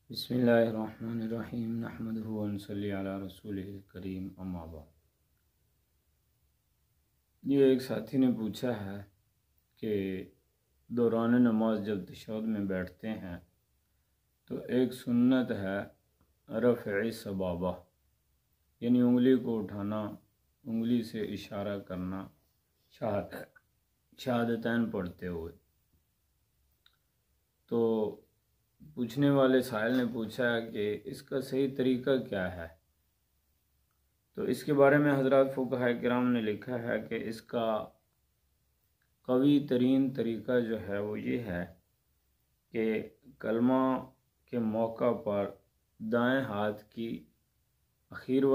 बिस्मिल्लाहिर्रहमानिर्रहीम नहमदुहु व नसल्ली अला रसूलिल करीम अम्मा बाद। ये एक साथी ने पूछा है कि दौरान नमाज जब तशहुद में बैठते हैं तो एक सुन्नत है रफ़अ सबाबा, यानी उंगली को उठाना, उंगली से इशारा करना शहादतैन पढ़ते हुए। तो पूछने वाले साहिल ने पूछा है कि इसका सही तरीका क्या है। तो इसके बारे में हज़रात फुक़हा किराम ने लिखा है कि इसका कवी तरीन तरीका जो है वो ये है कि कलमा के मौका पर दाएं हाथ की आखिर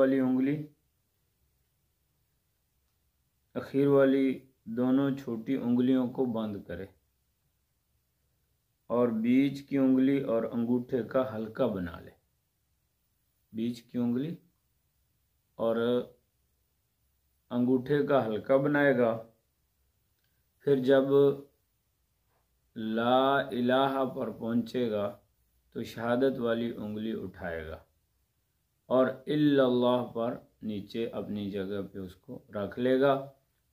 वाली दोनों छोटी उंगलियों को बंद करे और बीच की उंगली और अंगूठे का हल्का बना ले। बीच की उंगली और अंगूठे का हल्का बनाएगा। फिर जब ला इलाहा पर पहुंचेगा तो शहादत वाली उंगली उठाएगा और इल्लल्लाह पर नीचे अपनी जगह पे उसको रख लेगा।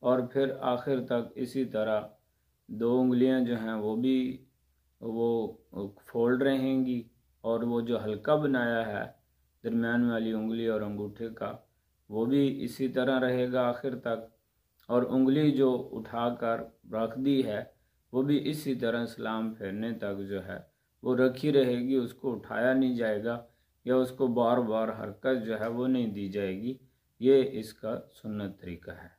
और फिर आखिर तक इसी तरह दो उंगलियां जो हैं वो फोल्ड रहेंगी और वो जो हल्का बनाया है दरमियान वाली उंगली और अंगूठे का वो भी इसी तरह रहेगा आखिर तक। और उंगली जो उठाकर रख दी है वो भी इसी तरह सलाम फेरने तक जो है वो रखी रहेगी, उसको उठाया नहीं जाएगा या उसको बार बार हरकत जो है वो नहीं दी जाएगी। ये इसका सुन्नत तरीका है।